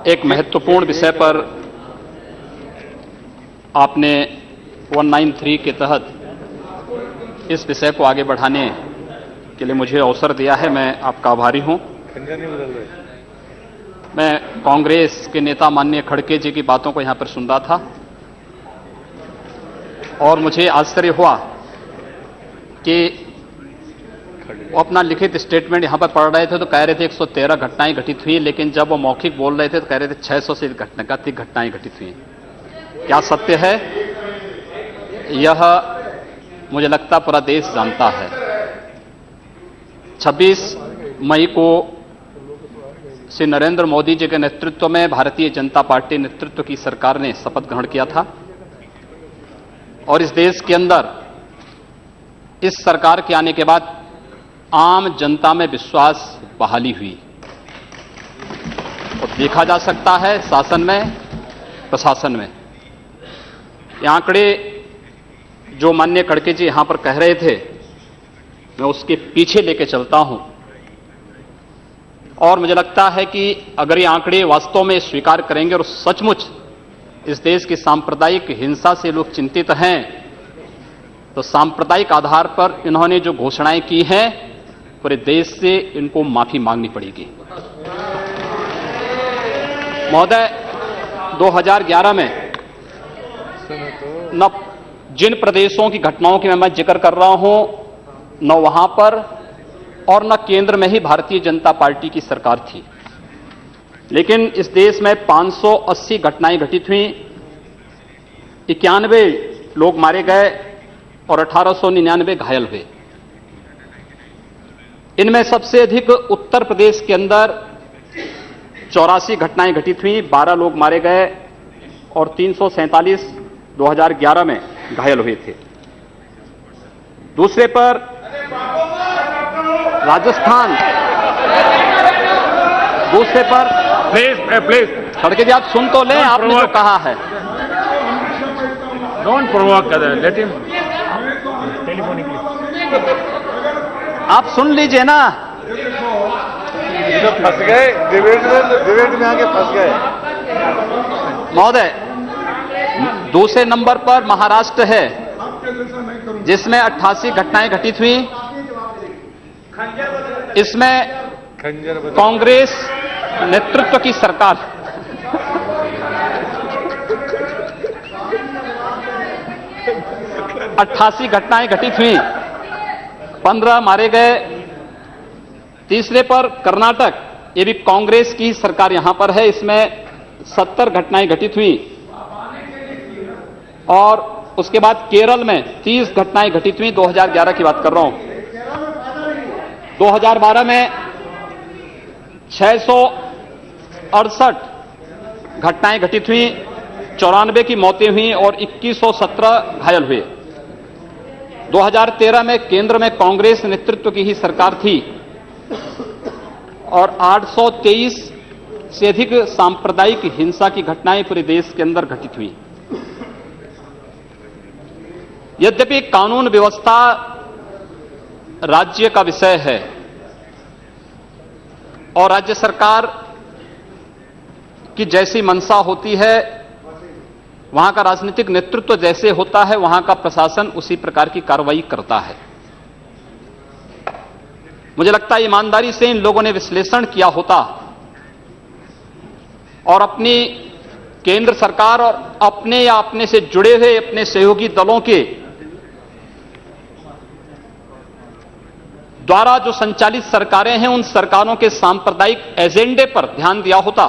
एक महत्वपूर्ण विषय पर आपने 193 के तहत इस विषय को आगे बढ़ाने के लिए मुझे अवसर दिया है। मैं आपका आभारी हूं। मैं कांग्रेस के नेता माननीय खड़गे जी की बातों को यहां पर सुन रहा था और मुझे आश्चर्य हुआ कि वो अपना लिखित स्टेटमेंट यहां पर पढ़ रहे थे तो कह रहे थे 113 घटनाएं घटित हुई, लेकिन जब वो मौखिक बोल रहे थे तो कह रहे थे 600 से अधिक घटनाएं घटित हुई। क्या सत्य है यह मुझे लगता पूरा देश जानता है। 26 मई को श्री नरेंद्र मोदी जी के नेतृत्व में भारतीय जनता पार्टी नेतृत्व की सरकार ने शपथ ग्रहण किया था और इस देश के अंदर इस सरकार के आने के बाद आम जनता में विश्वास बहाली हुई और देखा जा सकता है शासन में, प्रशासन में। ये आंकड़े जो माननीय खड़गे जी यहां पर कह रहे थे मैं उसके पीछे लेके चलता हूं और मुझे लगता है कि अगर ये आंकड़े वास्तव में स्वीकार करेंगे और सचमुच इस देश की सांप्रदायिक हिंसा से लोग चिंतित हैं तो सांप्रदायिक आधार पर इन्होंने जो घोषणाएं की हैं पूरे देश से इनको माफी मांगनी पड़ेगी। महोदय, 2011 में न जिन प्रदेशों की घटनाओं की मैं जिक्र कर रहा हूं न वहां पर और न केंद्र में ही भारतीय जनता पार्टी की सरकार थी, लेकिन इस देश में 580 घटनाएं घटित हुई, 91 लोग मारे गए और 1899 घायल हुए। इनमें सबसे अधिक उत्तर प्रदेश के अंदर 84 घटनाएं घटित हुई, 12 लोग मारे गए और 347 2011 में घायल हुए थे। दूसरे पर राजस्थान, दूसरे पर प्लीज खड़गे जी आप सुन तो लें, आपने जो कहा है। Don't provoke, let him telephonically. आप सुन लीजिए ना। फंस गए डिबेट में आके फंस गए। महोदय, दूसरे नंबर पर महाराष्ट्र है जिसमें 88 घटनाएं घटित हुई। इसमें कांग्रेस नेतृत्व की सरकार 88 घटनाएं घटित हुई, 15 मारे गए। तीसरे पर कर्नाटक, ये भी कांग्रेस की सरकार यहां पर है, इसमें 70 घटनाएं घटित हुई और उसके बाद केरल में 30 घटनाएं घटित हुई। 2011 की बात कर रहा हूं। 2012 में 668 घटनाएं घटित हुई, 94 की मौतें हुई और 2117 घायल हुए। 2013 में केंद्र में कांग्रेस नेतृत्व की ही सरकार थी और 823 से अधिक सांप्रदायिक हिंसा की घटनाएं पूरे देश के अंदर घटित हुई। यद्यपि कानून व्यवस्था राज्य का विषय है और राज्य सरकार की जैसी मंशा होती है, वहां का राजनीतिक नेतृत्व जैसे होता है, वहां का प्रशासन उसी प्रकार की कार्रवाई करता है। मुझे लगता है ईमानदारी से इन लोगों ने विश्लेषण किया होता और अपनी केंद्र सरकार और अपने या अपने से जुड़े हुए अपने सहयोगी दलों के द्वारा जो संचालित सरकारें हैं उन सरकारों के सांप्रदायिक एजेंडे पर ध्यान दिया होता।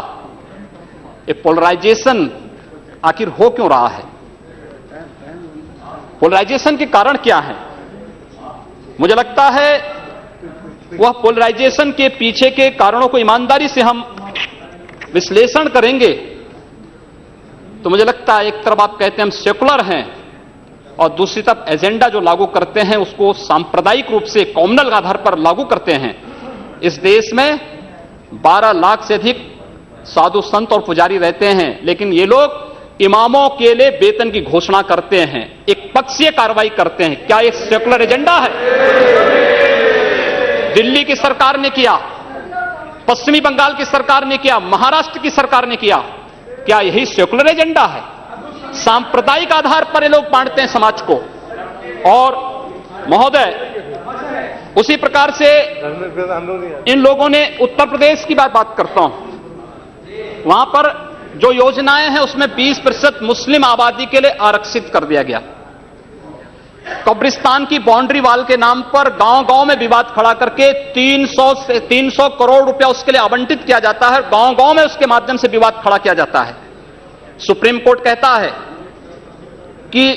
ये पोलराइजेशन आखिर हो क्यों रहा है? पोलराइजेशन के कारण क्या है? मुझे लगता है वह पोलराइजेशन के पीछे के कारणों को ईमानदारी से हम विश्लेषण करेंगे तो मुझे लगता है एक तरफ आप कहते हैं हम सेकुलर हैं और दूसरी तरफ एजेंडा जो लागू करते हैं उसको सांप्रदायिक रूप से कॉम्युनल आधार पर लागू करते हैं। इस देश में 12 लाख से अधिक साधु संत और पुजारी रहते हैं, लेकिन ये लोग इमामों के लिए वेतन की घोषणा करते हैं, एक पक्षीय कार्रवाई करते हैं। क्या एक सेकुलर एजेंडा है? दिल्ली की सरकार ने किया, पश्चिमी बंगाल की सरकार ने किया, महाराष्ट्र की सरकार ने किया। क्या यही सेकुलर एजेंडा है? सांप्रदायिक आधार पर ये लोग बांटते हैं समाज को। और महोदय, उसी प्रकार से इन लोगों ने उत्तर प्रदेश की बात करता हूं, वहां पर जो योजनाएं हैं उसमें 20% मुस्लिम आबादी के लिए आरक्षित कर दिया गया। कब्रिस्तान की बाउंड्री वाल के नाम पर गांव-गांव में विवाद खड़ा करके 300 करोड़ रुपया उसके लिए आवंटित किया जाता है। गांव-गांव में उसके माध्यम से विवाद खड़ा किया जाता है। सुप्रीम कोर्ट कहता है कि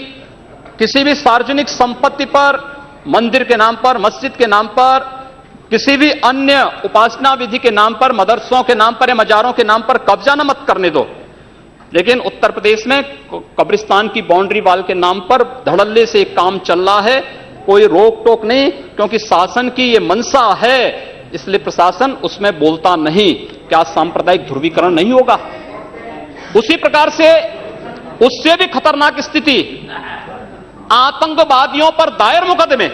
किसी भी सार्वजनिक संपत्ति पर, मंदिर के नाम पर, मस्जिद के नाम पर, किसी भी अन्य उपासना विधि के नाम पर, मदरसों के नाम पर या मजारों के नाम पर कब्जा न मत करने दो। लेकिन उत्तर प्रदेश में कब्रिस्तान की बाउंड्री वाल के नाम पर धड़ल्ले से एक काम चल रहा है, कोई रोक टोक नहीं, क्योंकि शासन की ये मंशा है, इसलिए प्रशासन उसमें बोलता नहीं। क्या सांप्रदायिक ध्रुवीकरण नहीं होगा? उसी प्रकार से उससे भी खतरनाक स्थिति, आतंकवादियों पर दायर मुकदमे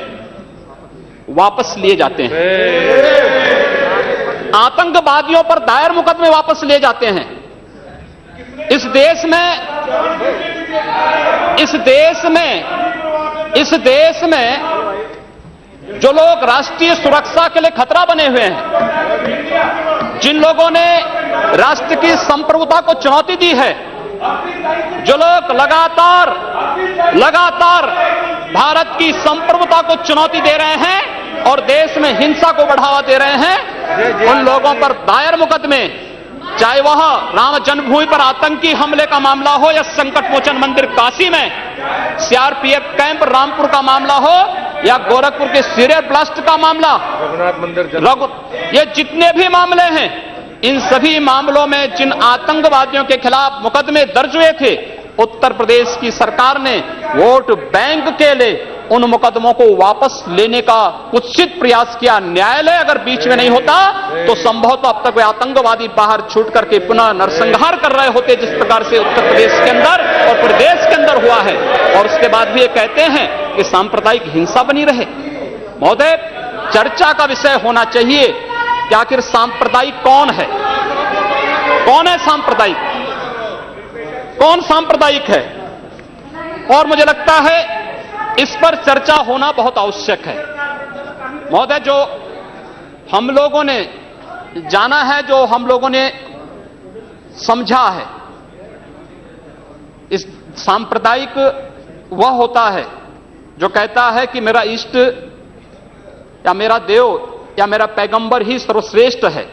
वापस लिए जाते हैं। आतंकवादियों पर दायर मुकदमे वापस लिए जाते हैं। इस देश में जो लोग राष्ट्रीय सुरक्षा के लिए खतरा बने हुए हैं, जिन लोगों ने राष्ट्र की संप्रभुता को चुनौती दी है, जो लोग लगातार भारत की संप्रभुता को चुनौती दे रहे हैं और देश में हिंसा को बढ़ावा दे रहे हैं, उन लोगों पर दायर मुकदमे, चाहे वह राम जन्मभूमि पर आतंकी हमले का मामला हो या संकट मोचन मंदिर काशी में सीआरपीएफ कैंप रामपुर का मामला हो या गोरखपुर के सीरियल ब्लास्ट का मामला, रघुनाथ मंदिर, ये जितने भी मामले हैं, इन सभी मामलों में जिन आतंकवादियों के खिलाफ मुकदमे दर्ज हुए थे, उत्तर प्रदेश की सरकार ने वोट बैंक के लिए उन मुकदमों को वापस लेने का कुत्सित प्रयास किया। न्यायालय अगर बीच में नहीं होता तो संभवतः अब तक वे आतंकवादी बाहर छूट करके पुनः नरसंहार कर रहे होते, जिस प्रकार से उत्तर प्रदेश के अंदर और प्रदेश के अंदर हुआ है। और उसके बाद भी ये कहते हैं कि सांप्रदायिक हिंसा बनी रहे। महोदय, चर्चा का विषय होना चाहिए कि आखिर सांप्रदायिक कौन है? कौन है सांप्रदायिक? कौन सांप्रदायिक है? और मुझे लगता है इस पर चर्चा होना बहुत आवश्यक है। महोदय, जो हम लोगों ने जाना है, जो हम लोगों ने समझा है, इस सांप्रदायिक वह होता है जो कहता है कि मेरा इष्ट या मेरा देव या मेरा पैगंबर ही सर्वश्रेष्ठ है।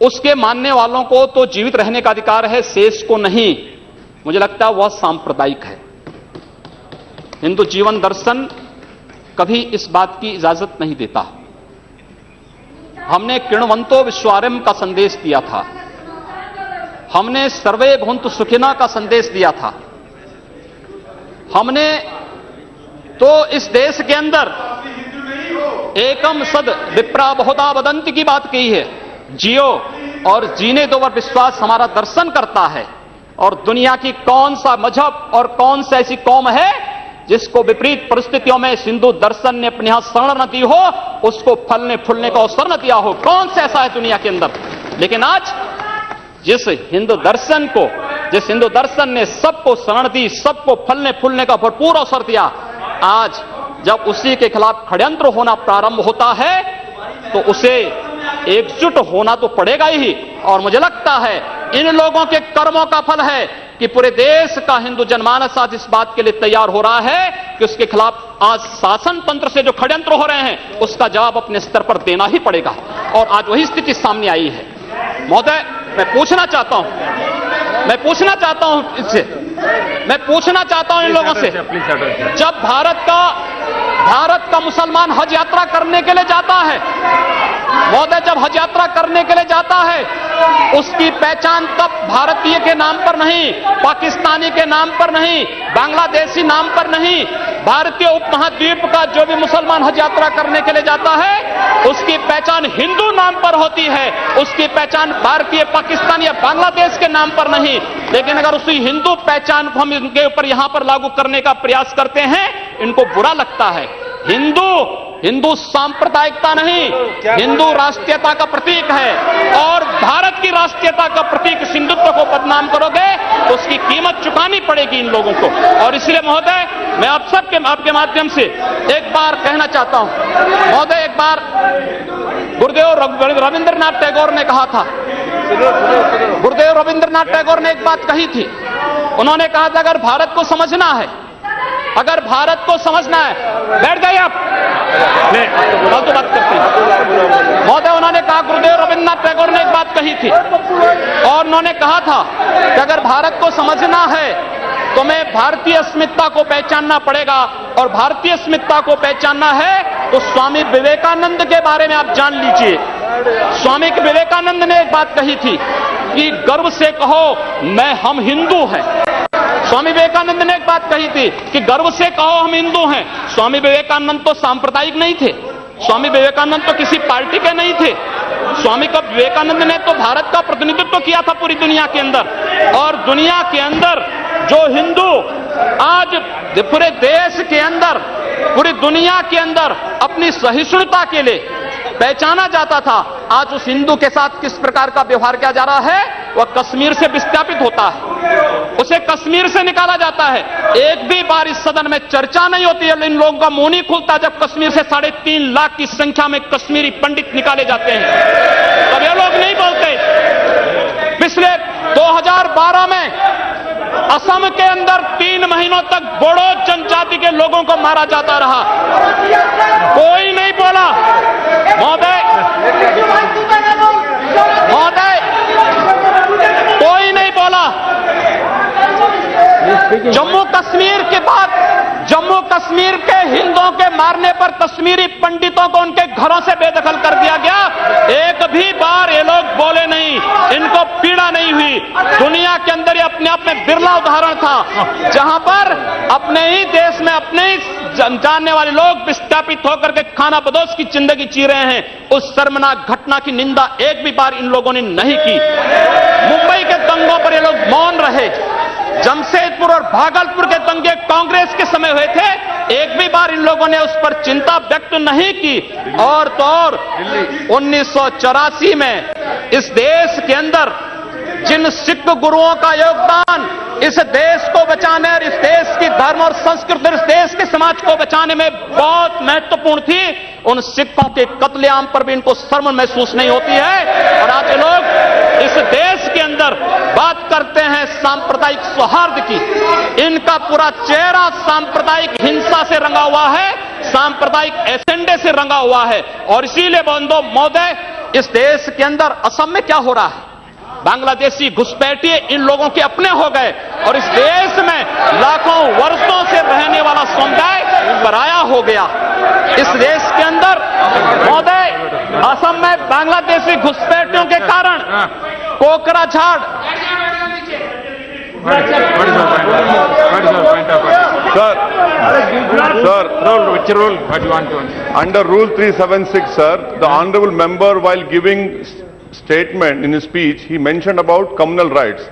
उसके मानने वालों को तो जीवित रहने का अधिकार है, शेष को नहीं। मुझे लगता है वह सांप्रदायिक है। हिंदू जीवन दर्शन कभी इस बात की इजाजत नहीं देता। हमने किण्वंतो विश्वारम का संदेश दिया था, हमने सर्वे भुंतु सुखिना का संदेश दिया था, हमने तो इस देश के अंदर एकम सद विप्रा बहुधा वदंती की बात कही है। जियो और जीने दो पर विश्वास हमारा दर्शन करता है। और दुनिया की कौन सा मजहब और कौन सा ऐसी कौम है जिसको विपरीत परिस्थितियों में हिंदू दर्शन ने अपने यहां शरण न दी हो, उसको फलने फूलने का अवसर न दिया हो? कौन सा ऐसा है दुनिया के अंदर? लेकिन आज जिस हिंदू दर्शन ने सबको शरण दी, सबको फलने फूलने का भरपूर अवसर दिया, आज जब उसी के खिलाफ षड्यंत्र होना प्रारंभ होता है तो उसे एकजुट होना तो पड़ेगा ही। और मुझे लगता है इन लोगों के कर्मों का फल है कि पूरे देश का हिंदू जनमानस आज इस बात के लिए तैयार हो रहा है कि उसके खिलाफ आज शासन तंत्र से जो षड्यंत्र हो रहे हैं उसका जवाब अपने स्तर पर देना ही पड़ेगा। और आज वही स्थिति सामने आई है। महोदय, मैं पूछना चाहता हूं इन लोगों से, जब भारत का मुसलमान हज यात्रा करने के लिए जाता है, महोदय, जब हज यात्रा करने के लिए जाता है, उसकी पहचान तब भारतीय के नाम पर नहीं, पाकिस्तानी के नाम पर नहीं, बांग्लादेशी नाम पर नहीं, भारतीय उपमहाद्वीप का जो भी मुसलमान हज यात्रा करने के लिए जाता है उसकी पहचान हिंदू नाम पर होती है, उसकी पहचान भारतीय, पाकिस्तानी या बांग्लादेश के नाम पर नहीं। लेकिन अगर उसी हिंदू पहचान को हम इनके ऊपर यहां पर लागू करने का प्रयास करते हैं, इनको बुरा लगता है। हिंदू हिंदू सांप्रदायिकता नहीं, हिंदू राष्ट्रीयता का प्रतीक है। और भारत की राष्ट्रीयता का प्रतीक हिंदुत्व को बदनाम करोगे तो उसकी कीमत चुकानी पड़ेगी इन लोगों को। और इसलिए महोदय, मैं आप सबके आपके माध्यम से एक बार कहना चाहता हूं। महोदय, एक बार गुरुदेव रविंद्रनाथ टैगोर ने कहा था, गुरुदेव रविंद्रनाथ टैगोर ने एक बात कही थी। उन्होंने कहा था, अगर भारत को समझना है, अगर भारत को समझना है, बैठ जाइए आप, फालतू बात करते हैं महोदय। उन्होंने कहा, गुरुदेव रविंद्रनाथ टैगोर ने एक बात कही थी और उन्होंने कहा था कि अगर भारत को समझना है तो मैं भारतीय अस्मिता को पहचानना पड़ेगा, और भारतीय अस्मिता को पहचानना है तो स्वामी विवेकानंद के बारे में आप जान लीजिए। स्वामी विवेकानंद ने एक बात कही थी कि गर्व से कहो हम हिंदू हैं। स्वामी विवेकानंद ने एक बात कही थी कि गर्व से कहो हम हिंदू हैं। स्वामी विवेकानंद तो सांप्रदायिक नहीं थे, स्वामी विवेकानंद तो किसी पार्टी के नहीं थे। स्वामी विवेकानंद ने तो भारत का प्रतिनिधित्व किया था पूरी दुनिया के अंदर, और दुनिया के अंदर जो हिंदू आज पूरे देश के अंदर, पूरी दुनिया के अंदर अपनी सहिष्णुता के लिए पहचाना जाता था, आज उस हिंदू के साथ किस प्रकार का व्यवहार किया जा रहा है, वह कश्मीर से विस्थापित होता है, उसे कश्मीर से निकाला जाता है। एक भी बार इस सदन में चर्चा नहीं होती है, इन लोगों का मुंह नहीं खुलता जब कश्मीर से 3.5 लाख की संख्या में कश्मीरी पंडित निकाले जाते हैं, तब ये लोग नहीं बोलते। पिछले 2012 में असम के अंदर 3 महीनों तक बोडो जनजाति के लोगों को मारा जाता रहा, कोई नहीं बोला। महोदय, कोई नहीं बोला। जम्मू कश्मीर के बाद जम्मू कश्मीर के हिंदुओं के मारने पर कश्मीरी पंडितों को उनके घरों से बेदखल कर दिया गया, एक भी बार ये लोग बोले नहीं, इनको पीड़ा नहीं हुई। दुनिया के अंदर ये अपने आप में बिरला उदाहरण था जहां पर अपने ही देश में अपने ही जानने वाले लोग विस्थापित होकर के खाना बदोश की जिंदगी जी रहे हैं। उस शर्मनाक घटना की निंदा एक भी बार इन लोगों ने नहीं की। मुंबई के दंगों पर ये लोग मौन रहे। जमशेदपुर और भागलपुर के दंगे कांग्रेस के समय हुए थे, एक भी बार इन लोगों ने उस पर चिंता व्यक्त नहीं की। और तो और 1984 में इस देश के अंदर जिन सिख गुरुओं का योगदान इस देश को बचाने और इस देश की धर्म और संस्कृति और इस देश के समाज को बचाने में बहुत महत्वपूर्ण थी, उन सिखों के कत्लेआम पर भी इनको शर्म महसूस नहीं होती है। और आज लोग इस देश के अंदर बात करते हैं सांप्रदायिक सौहार्द की, इनका पूरा चेहरा सांप्रदायिक हिंसा से रंगा हुआ है, सांप्रदायिक एजेंडे से रंगा हुआ है। और इसीलिए बंधु महोदय, इस देश के अंदर असम में क्या हो रहा है, बांग्लादेशी घुसपैठिए इन लोगों के अपने हो गए और इस देश में लाखों वर्षों से रहने वाला समुदाय पराया हो गया। इस देश के अंदर महोदय, असम में बांग्लादेशी घुसपैठियों के कारण Kokrajhar Under Rule 376, sir, the honorable member, while giving statement in his speech, he mentioned about communal rights.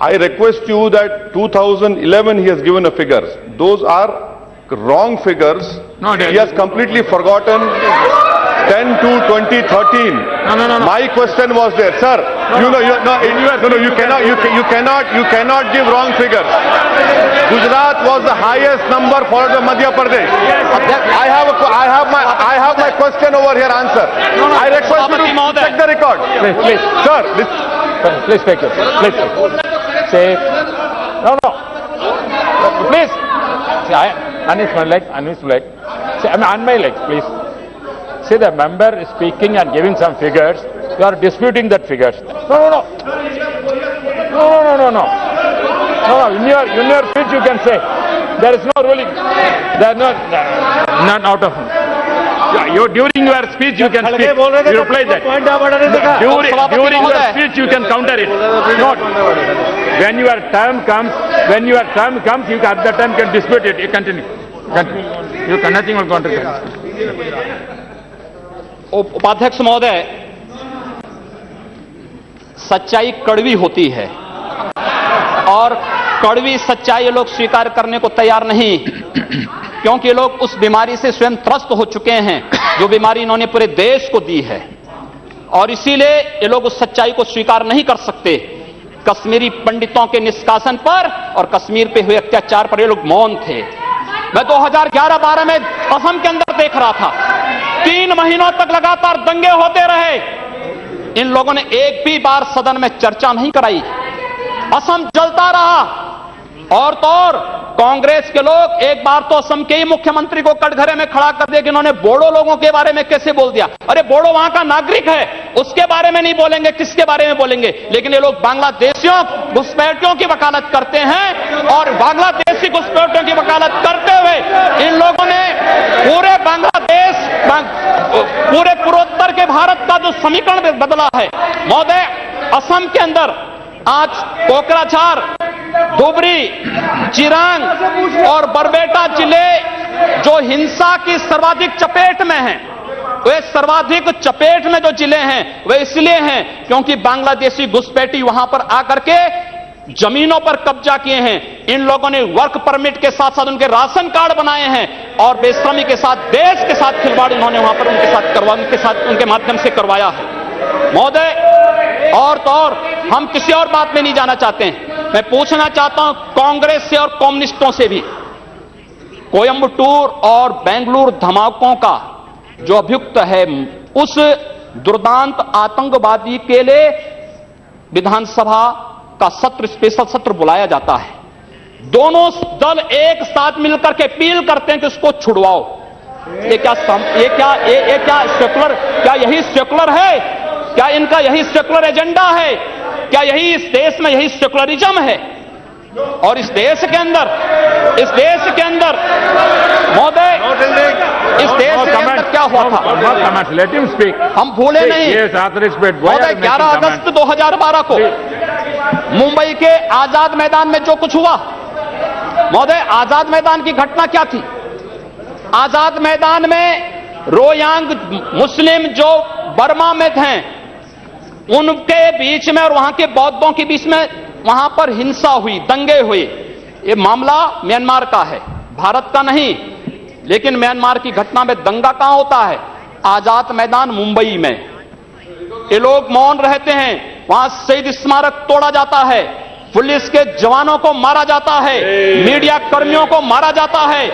I request you that 2011 he has given a figures. Those are wrong figures. No, he has completely forgotten 10 to 2013. No. My question was there, sir. You cannot give wrong figures. Gujarat was the highest number followed by Madhya Pradesh. I have my question over here. Answer. I request you to check the record. Please, sir. please take it. Please say no. Please. See, Unmute my leg. See, on my leg, please. See, the member is speaking and giving some figures. You are disputing that figures. No. In your speech you can say there is no ruling. There is not out of. During your speech you can speak. You reply that. During your speech you can counter it. Not when your time comes. You at that time can dispute it. You continue. You can nothing will counter. उपाध्यक्ष महोदय, सच्चाई कड़वी होती है और कड़वी सच्चाई लोग स्वीकार करने को तैयार नहीं। क्योंकि ये लोग उस बीमारी से स्वयं त्रस्त हो चुके हैं जो बीमारी इन्होंने पूरे देश को दी है, और इसीलिए ये लोग उस सच्चाई को स्वीकार नहीं कर सकते। कश्मीरी पंडितों के निष्कासन पर और कश्मीर पे हुए अत्याचार पर ये लोग मौन थे। मैं 2011-12 में असम के अंदर देख रहा था, 3 महीनों तक लगातार दंगे होते रहे। इन लोगों ने एक भी बार सदन में चर्चा नहीं कराई। असम जलता रहा। और तो और कांग्रेस के लोग एक बार तो असम के ही मुख्यमंत्री को कटघरे में खड़ा कर दिया कि इन्होंने बोडो लोगों के बारे में कैसे बोल दिया। अरे बोडो वहां का नागरिक है, उसके बारे में नहीं बोलेंगे, किसके बारे में बोलेंगे? लेकिन ये लोग बांग्लादेशियों घुसपैठियों की वकालत करते हैं, और बांग्लादेशी घुसपैठियों की वकालत करते हुए इन लोगों ने पूरे बांग्लादेश, पूरे पूर्वोत्तर के भारत का जो समीकरण बदला है। महोदय, असम के अंदर आज कोकराझार, धुबरी, चिरांग और बरबेटा जिले जो हिंसा की सर्वाधिक चपेट में हैं, वे सर्वाधिक चपेट में जो जिले हैं वे इसलिए हैं क्योंकि बांग्लादेशी घुसपैठी वहां पर आकर के जमीनों पर कब्जा किए हैं। इन लोगों ने वर्क परमिट के साथ साथ उनके राशन कार्ड बनाए हैं और बेशर्मी के साथ देश के साथ खिलवाड़ उन्होंने वहां पर उनके माध्यम से करवाया है। महोदय, और तो और हम किसी और बात में नहीं जाना चाहते हैं। मैं पूछना चाहता हूं कांग्रेस से और कम्युनिस्टों से भी, कोयंबटूर और बेंगलुरु धमाकों का जो अभियुक्त है, उस दुर्दांत आतंकवादी के लिए विधानसभा का सत्र, स्पेशल सत्र बुलाया जाता है। दोनों दल एक साथ मिलकर के अपील करते हैं कि उसको छुड़वाओ। ये क्या सेकुलर, क्या यही सेकुलर है? क्या इनका यही सेकुलर एजेंडा है? क्या यही इस देश में यही सेकुलरिज्म है? और इस देश के अंदर महोदय, इस देश के अंदर क्या हुआ था? Let him speak. हम भूले नहीं। महोदय, 11 अगस्त 2012 को मुंबई के आजाद मैदान में जो कुछ हुआ, महोदय, आजाद मैदान की घटना क्या थी? आजाद मैदान में रोयांग मुस्लिम जो बर्मा में थे, उनके बीच में और वहां के बौद्धों के बीच में वहां पर हिंसा हुई, दंगे हुए। ये मामला म्यांमार का है, भारत का नहीं। लेकिन म्यांमार की घटना में दंगा कहां होता है? आजाद मैदान मुंबई में। ये लोग मौन रहते हैं, वहां शहीद स्मारक तोड़ा जाता है, पुलिस के जवानों को मारा जाता है, मीडिया कर्मियों को मारा जाता है।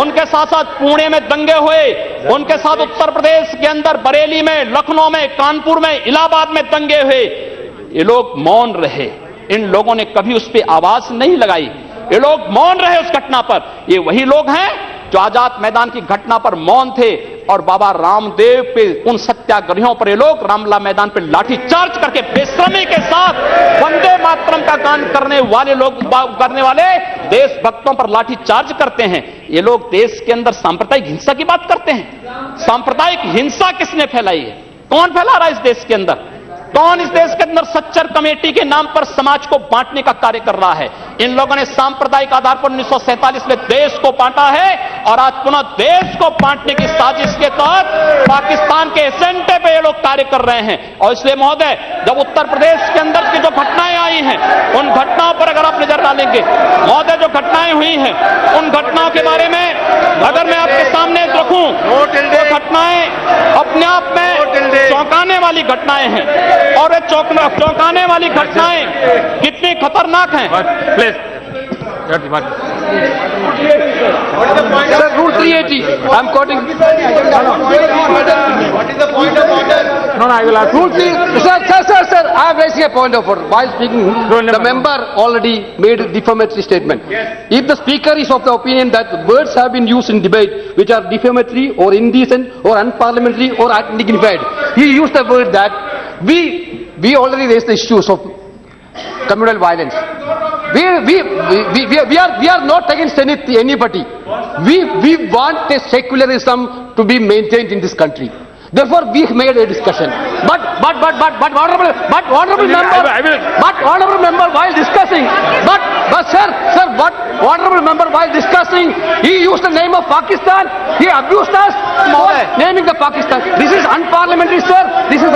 उनके साथ साथ पुणे में दंगे हुए, उनके साथ उत्तर प्रदेश के अंदर बरेली में, लखनऊ में, कानपुर में, इलाहाबाद में दंगे हुए। ये लोग मौन रहे, इन लोगों ने कभी उस पर आवाज नहीं लगाई। ये लोग मौन रहे उस घटना पर। ये वही लोग हैं जो आजाद मैदान की घटना पर मौन थे, और बाबा रामदेव पे, उन सत्याग्रहियों पर ये लोग रामला मैदान पे लाठी चार्ज करके बेशर्मी के साथ वंदे मातरम का गान करने वाले देशभक्तों पर लाठी चार्ज करते हैं। ये लोग देश के अंदर सांप्रदायिक हिंसा की बात करते हैं। सांप्रदायिक हिंसा किसने फैलाई है? कौन फैला रहा है इस देश के अंदर? कौन इस देश के अंदर सच्चर कमेटी के नाम पर समाज को बांटने का कार्य कर रहा है? इन लोगों ने सांप्रदायिक आधार पर 1947 में देश को बांटा है, और आज पुनः देश को बांटने की साजिश के तहत पाकिस्तान के एजेंडे पे ये लोग कार्य कर रहे हैं। और इसलिए महोदय, जब उत्तर प्रदेश के अंदर की जो घटनाएं आई हैं, उन घटनाओं पर अगर आप नजर डालेंगे महोदय, जो घटनाएं हुई हैं, उन घटनाओं के बारे में अगर मैं आपके सामने रखूं तो घटनाएं अपने आप में चौंकाने वाली घटनाएं हैं। और ये चौंकाने वाली घटनाएं कितनी खतरनाक हैं। Sir, Rule 380. I'm quoting. What is the point of order? No, I will ask. Rule 3. Sir. I am raising a point of order. While speaking, the member already made a defamatory statement. If the speaker is of the opinion that words have been used in debate which are defamatory or indecent or unparliamentary or undignified, he used the word that we already raised the issues of communal violence. We are not against anybody. We want a secularism to be maintained in this country. Therefore, we made a discussion. But honorable member, while discussing, honorable member, while discussing, he used the name of Pakistan. He abused us for naming the Pakistan. This is unparliamentary, sir. This should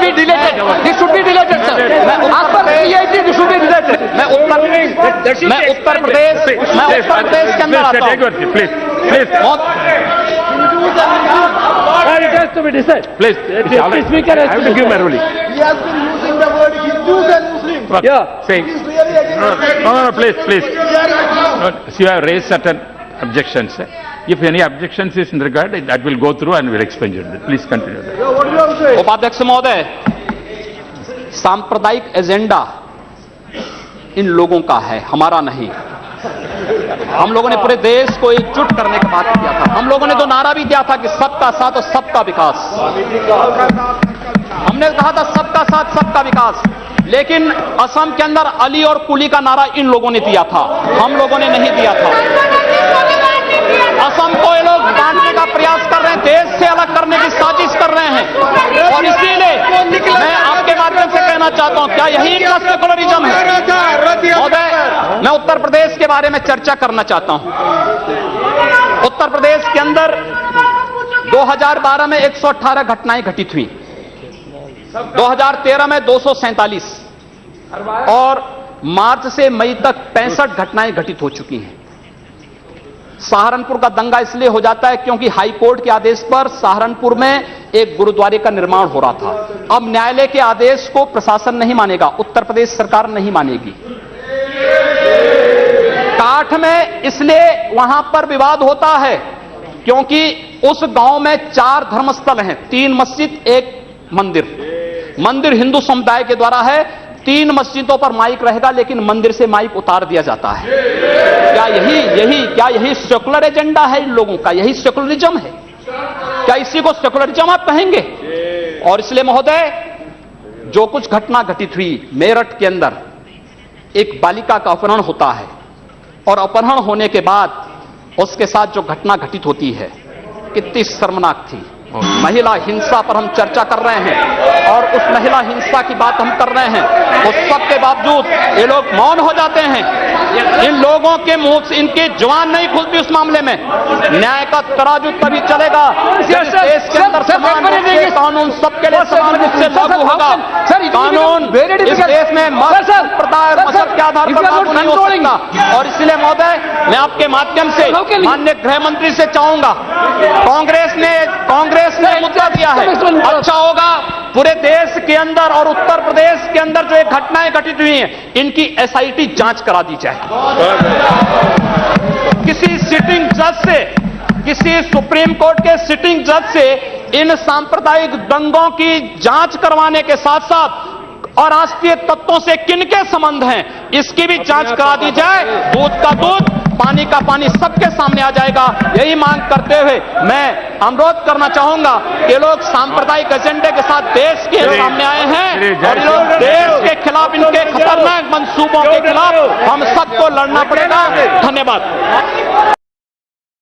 be deleted. This should be deleted, sir. As per CIT, this should be deleted. मैं उत्तर प्रदेश के अंदर आता हूं। Sir, it has to be decided. Please, the speaker has to give my ruling. He has been using the word Hindus and Muslims. Yeah. Saying. He is really against No, please. No, so you have raised certain objections. If any objections is in regard, that will go through and we'll explain it. Please continue. What do you have to say? उपाध्यक्ष महोदय, सांप्रदायिक agenda इन लोगों का है, हमारा नहीं। हम लोगों ने पूरे देश को एकजुट करने का बात किया था। हम लोगों ने तो नारा भी दिया था कि सबका साथ और सबका विकास। हमने कहा था सबका साथ सबका विकास, लेकिन असम के अंदर अली और कुली का नारा इन लोगों ने दिया था, हम लोगों ने नहीं दिया था। असम को ये लोग बांटने का प्रयास कर रहे हैं, देश से अलग करने की साजिश कर रहे हैं, और इसीलिए मैं आपके माध्यम से कहना चाहता हूं, क्या यही इनका सेकुलरिज्म है? महोदय, मैं उत्तर प्रदेश के बारे में चर्चा करना चाहता हूं। उत्तर प्रदेश के अंदर 2012 में 118 घटनाएं घटित हुई, 2013 में 247 और मार्च से मई तक 65 घटनाएं घटित हो चुकी हैं। सहारनपुर का दंगा इसलिए हो जाता है क्योंकि हाई कोर्ट के आदेश पर सहारनपुर में एक गुरुद्वारे का निर्माण हो रहा था। अब न्यायालय के आदेश को प्रशासन नहीं मानेगा, उत्तर प्रदेश सरकार नहीं मानेगी। काठ में इसलिए वहां पर विवाद होता है क्योंकि उस गांव में 4 धर्मस्थल हैं, 3 मस्जिद, 1 मंदिर। मंदिर हिंदू समुदाय के द्वारा है, 3 मस्जिदों पर माइक रहेगा, लेकिन मंदिर से माइक उतार दिया जाता है। क्या यही सेकुलर एजेंडा है इन लोगों का? यही सेकुलरिज्म है? क्या इसी को सेकुलरिज्म आप कहेंगे? और इसलिए महोदय, जो कुछ घटना घटित हुई मेरठ के अंदर, एक बालिका का अपहरण होता है और अपहरण होने के बाद उसके साथ जो घटना घटित होती है, कितनी शर्मनाक थी। महिला हिंसा पर हम चर्चा कर रहे हैं और उस महिला हिंसा की बात हम कर रहे हैं, उस सब के बावजूद ये लोग मौन हो जाते हैं। इन लोगों के मुंह से इनकी जुबान नहीं खुलती उस मामले में। न्याय का तराजू तभी चलेगा जब इस देश के अंदर समान रूप से कानून सबके लिए समान रूप से लागू होगा। कानून इस देश में मत संप्रदाय मजहब के आधार पर लागू नहीं हो सकता। और इसलिए महोदय, मैं आपके माध्यम से माननीय गृह मंत्री से चाहूंगा, कांग्रेस ने मुद्दा दिया है, अच्छा होगा पूरे देश के अंदर और उत्तर प्रदेश के अंदर जो एक घटनाएं घटित हुई हैं, इनकी एसआईटी जांच करा दी जाए। किसी सिटिंग जज से, किसी सुप्रीम कोर्ट के सिटिंग जज से इन सांप्रदायिक दंगों की जांच करवाने के साथ साथ और राष्ट्रीय तत्वों से किनके संबंध हैं, इसकी भी जांच करा दी जाए। दूध का दूध, पानी का पानी सबके सामने आ जाएगा। यही मांग करते हुए मैं अनुरोध करना चाहूंगा कि लोग सांप्रदायिक एजेंडे के साथ देश के सामने आए हैं और लोग देश के खिलाफ, इनके खतरनाक मंसूबों के खिलाफ हम सबको लड़ना पड़ेगा। धन्यवाद।